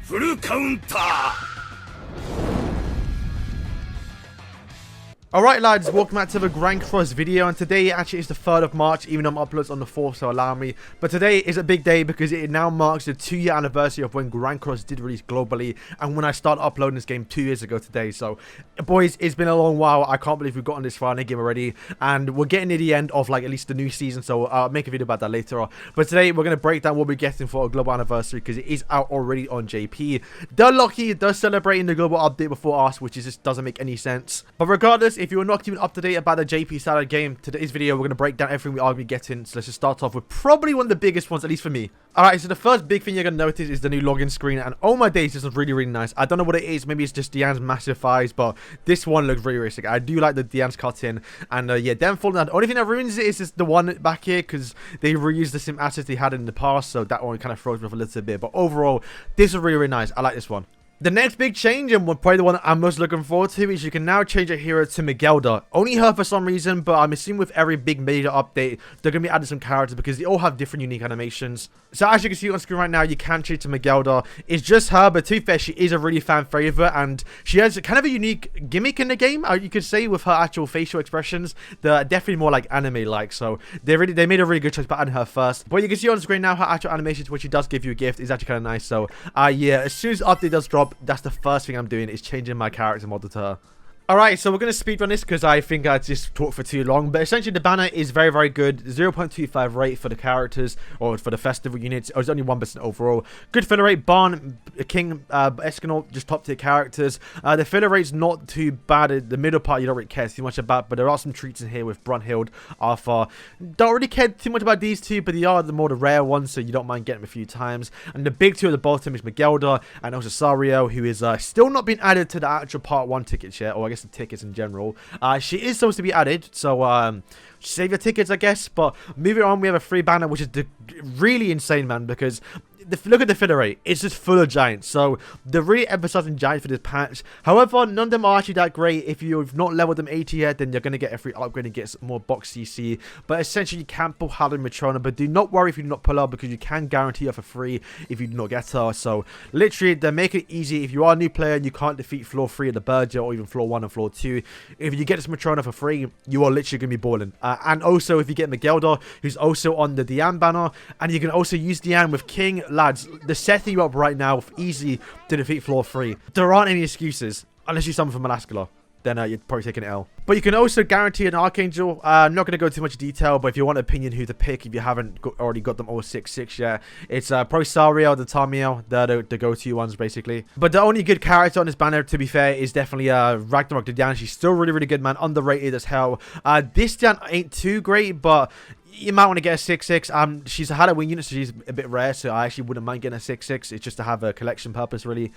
フルカウンター Alright lads, welcome back to the Grand Cross video, and today actually is the 3rd of March, even though I'm uploads on the 4th, so allow me. But today is a big day because it now marks the 2-year anniversary of when Grand Cross did release globally, and when I started uploading this game 2 years ago today. So boys, it's been a long while. I can't believe we've gotten this far in the game already, and we're getting near the end of like at least the new season, so I'll make a video about that later on. But today we're going to break down what we're getting for a global anniversary because it is out already on JP. They're lucky, they're celebrating the global update before us, which just doesn't make any sense. But regardless, if you're not keeping up to date about the JP side of the game, today's video we're going to break down everything we are going to be getting. So let's just start off with probably one of the biggest ones, at least for me. Alright, so the first big thing you're going to notice is the new login screen, and oh my days, this is really nice. I don't know what it is, maybe it's just Diane's massive thighs, but this one looks really sick. I do like the Diane's cut in, and yeah, them falling down. The only thing that ruins it is just the one back here, because they reused the same assets they had in the past, so that one kind of throws me off a little bit. But overall, this is really nice. I like this one. The next big change, and probably the one I'm most looking forward to, is you can now change a hero to Megellda. Only her for some reason, but I'm assuming with every big major update, they're going to be adding some characters because they all have different unique animations. So as you can see on screen right now, you can change to Megellda. It's just her, but to be fair, she is a really fan favorite, and she has kind of a unique gimmick in the game, you could say, with her actual facial expressions. They're definitely more like anime-like, so they made a really good choice by adding her first. But you can see on screen now, her actual animations, which she does give you a gift, is actually kind of nice. So yeah, as soon as the update does drop, that's the first thing I'm doing, is changing my character model to her. Alright, so we're going to speedrun this because I think I just talked for too long. But essentially, the banner is very good. 0.25 rate for the characters, or for the festival units. It's only 1% overall. Good filler rate. Barn, King, Escanor, just top tier characters. The filler rate's not too bad. The middle part you don't really care too much about. But there are some treats in here with Brunhild, Arthur. Don't really care too much about these two, but they are the rare ones, so you don't mind getting them a few times. And the big two at the bottom is Megellda and also Sario, who is still not been added to the actual part 1 tickets yet, or I guess the tickets in general. She is supposed to be added, so save your tickets, I guess. But moving on, we have a free banner, which is really insane, man, because look at the filler rate. It's just full of giants, so they're really emphasizing giants for this patch. However, none of them are actually that great. If you've not leveled them 80 yet, then you're going to get a free upgrade and get some more box CC. But essentially, you can pull Howling Matrona, but do not worry if you do not pull her, because you can guarantee her for free if you do not get her. So literally, they make it easy. If you are a new player and you can't defeat floor 3 of the Berger, or even floor 1 and floor 2, if you get this Matrona for free, you are literally going to be balling. And also, if you get Megellda, who's also on the Diane banner, and you can also use Diane with King, lads, they're setting you up right now easy to defeat floor 3. There aren't any excuses, unless you summon from Malaskala. Then you're probably taking an L. But you can also guarantee an Archangel. I'm not going to go too much detail, but if you want an opinion who to pick, if you haven't already got them all 6/6 yet, it's Pro Sario, the Tamiel, they're the go-to ones, basically. But the only good character on this banner, to be fair, is definitely Ragnarok the Diane. She's still really good, man. Underrated as hell. This Diane ain't too great, but you might want to get a 6/6. She's a Halloween unit, so she's a bit rare, so I actually wouldn't mind getting a 6/6. It's just to have a collection purpose, really.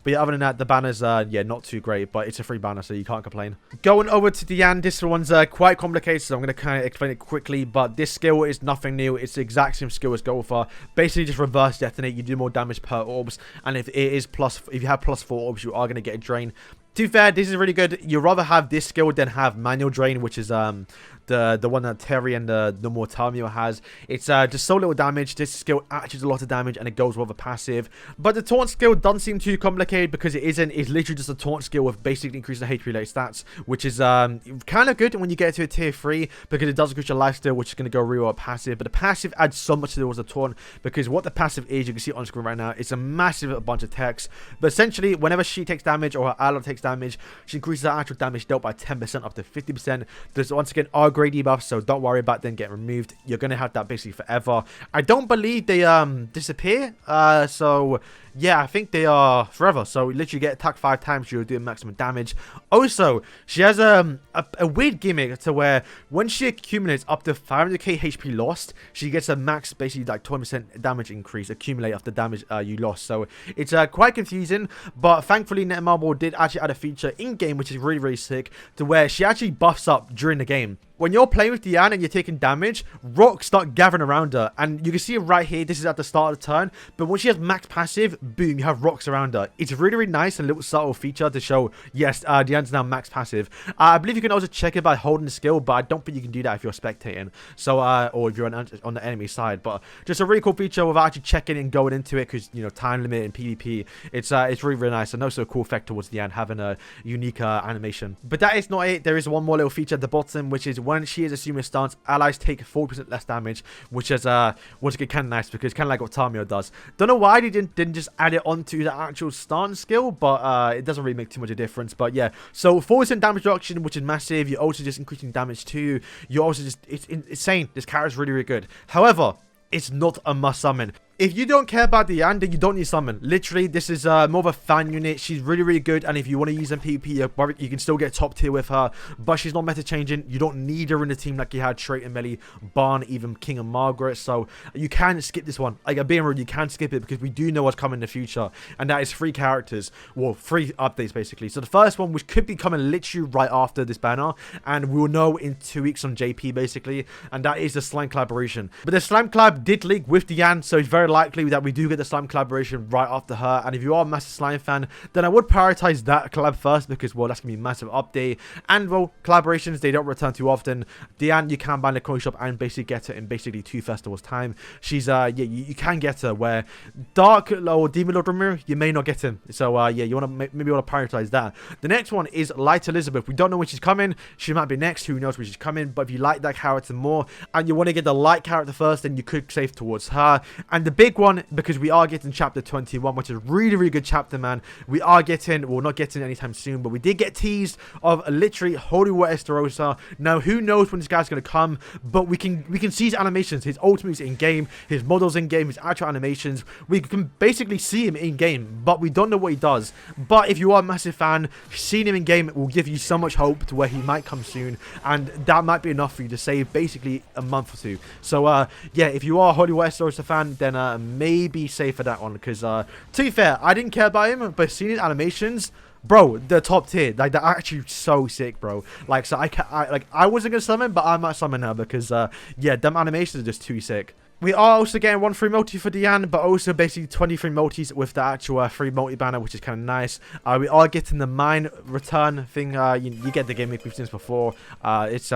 But yeah, other than that, the banners, yeah, not too great, but it's a free banner, so you can't complain. Going over to Diane, this one's quite complicated, so I'm going to kind of explain it quickly, but this skill is nothing new. It's the exact same skill as Golfer. Basically, just reverse detonate. You do more damage per orbs, and if you have +4 orbs, you are going to get a drain. To be fair, this is really good. You'd rather have this skill than have manual drain, which is the one that Terry and the Mortamio has. It's just so little damage. This skill actually does a lot of damage, and it goes with a passive. But the taunt skill doesn't seem too complicated, because it isn't. It's literally just a taunt skill with basically increasing HP related stats, which is kind of good when you get to a tier 3, because it does increase your lifesteal, which is going to go real well passive. But the passive adds so much towards the taunt, because what the passive is, you can see it on screen right now, it's a massive bunch of text. But essentially, whenever she takes damage or her ally takes damage, she increases her actual damage dealt by 10% up to 50%. There's once again grade debuff, so don't worry about them getting removed. You're gonna have that basically forever. I don't believe they disappear, so yeah, I think they are forever. So you literally get attacked 5 times, you'll do maximum damage. Also, she has a weird gimmick to where when she accumulates up to 500k HP lost, she gets a max, basically like 20% damage increase accumulate after damage you lost. So it's quite confusing, but thankfully Netmarble did actually add a feature in game, which is really sick, to where she actually buffs up during the game. when you're playing with Diane and you're taking damage, rocks start gathering around her. And you can see it right here. This is at the start of the turn. But when she has max passive, boom, you have rocks around her. It's really, really nice and a little subtle feature to show, yes, Diane's now max passive. I believe you can also check it by holding the skill, but I don't think you can do that if you're spectating. So, or if you're on the enemy side. But just a really cool feature without actually checking and going into it because, you know, time limit and PvP. It's really, really nice. And also a cool effect towards the end, having a unique animation. But that is not it. There is one more little feature at the bottom, which is when she is assuming a stance, allies take 40% less damage, which is once again kind of nice because kind of like what Tamio does. Don't know why they didn't just add it onto the actual stance skill, but it doesn't really make too much of a difference. But yeah, so 40% damage reduction, which is massive. You're also just increasing damage too. You're also just it's insane. This character is really, really good. However, it's not a must summon. If you don't care about Diane, then you don't need summon. Literally, this is more of a fan unit. She's really, really good. And if you want to use in PvP, you can still get top tier with her. But she's not meta changing. You don't need her in the team like you had Trait and Melee, Barn, even King and Margaret. So you can skip this one. Like, being rude, you can skip it because we do know what's coming in the future. And that is 3 characters. Well, 3 updates, basically. So the first one, which could be coming literally right after this banner. And we'll know in 2 weeks on JP, basically. And that is the Slime collaboration. But the Slime collab did leak with Diane. So it's very likely that we do get the Slime collaboration right after her. And if you are a massive Slime fan, then I would prioritize that collab first because, well, that's gonna be a massive update. And, well, collaborations, they don't return too often. Diane, you can buy in the coin shop and basically get her in basically 2 festivals time. She's yeah, you can get her, where Dark or Demon Lord Ramiro, you may not get him. So yeah, you want to maybe want to prioritize that. The next one is Light Elizabeth. We don't know when she's coming. She might be next. Who knows when she's coming? But if you like that character more and you want to get the light character first, then you could save towards her. And the big one, because we are getting chapter 21, which is a really, really good chapter, man. We are getting, well, not getting anytime soon, but we did get teased of literally Holy War Esterosa. Now, who knows when this guy's going to come, but we can see his animations, his ultimates in game, his models in game, his actual animations. We can basically see him in game, but we don't know what he does. But if you are a massive fan, seeing him in game will give you so much hope to where he might come soon, and that might be enough for you to save basically a month or 2. So yeah, if you are a Holy War Esterosa fan, then maybe save for that one, because to be fair, I didn't care about him, but seeing his animations, bro, they're top tier. Like, they're actually so sick, bro. Like, so I wasn't gonna summon, but I might summon her because yeah, them animations are just too sick. We are also getting 1 free multi for Diane, but also basically 23 multis with the actual free multi banner, which is kind of nice. We are getting the mine return thing. You get the gimmick we've seen this before. It's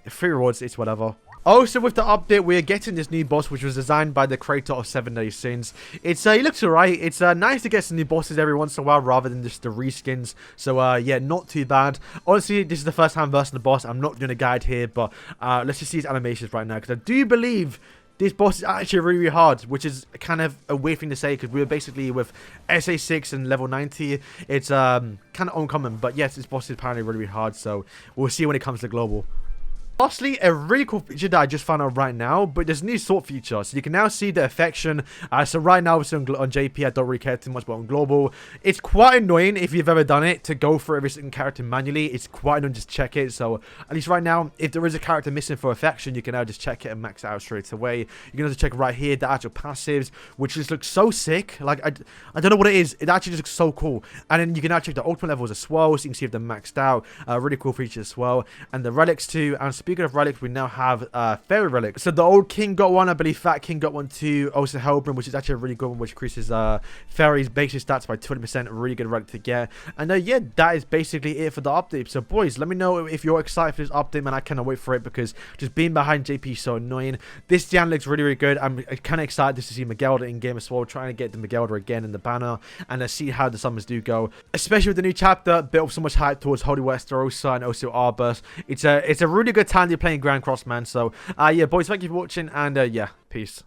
free rewards, it's whatever. Also, with the update, we are getting this new boss, which was designed by the creator of 7 Days Sins. He looks alright. It's nice to get some new bosses every once in a while, rather than just the reskins. So, yeah, not too bad. Honestly, this is the first time versing the boss. I'm not doing a guide here, but let's just see his animations right now, because I do believe this boss is actually really, really hard, which is kind of a weird thing to say, because we were basically with SA6 and level 90. It's kind of uncommon, but yes, this boss is apparently really, really hard, so we'll see when it comes to global. Lastly, a really cool feature that I just found out right now, but there's a new sort feature, so you can now see the affection. So right now, obviously on JP, I don't really care too much, but on global, it's quite annoying if you've ever done it to go for every single character manually. It's quite annoying, just check it. So at least right now, if there is a character missing for affection, you can now just check it and max it out straight away. You can also check right here the actual passives, which just looks so sick. Like, I don't know what it is. It actually just looks so cool. And then you can now check the ultimate levels as well, so you can see if they're maxed out. Really cool feature as well. And the relics too. And speaking of relics, we now have Fairy Relic. So the old King got one, I believe Fat King got one too. Also Hellbrim, which is actually a really good one, which increases Fairy's basic stats by 20%. Really good relic to get. And yeah, that is basically it for the update. So boys, let me know if you're excited for this update, man. I cannot wait for it, because just being behind JP is so annoying. This Diane looks really, really good. I'm kind of excited to see Megellda in game as well. Trying to get the Megellda again in the banner, and see how the summons do go, especially with the new chapter. Built up so much hype towards Holy Westerosa and also Arbus. It's a really good time to be playing Grand Cross, man. So yeah, boys, thank you for watching, and yeah, peace.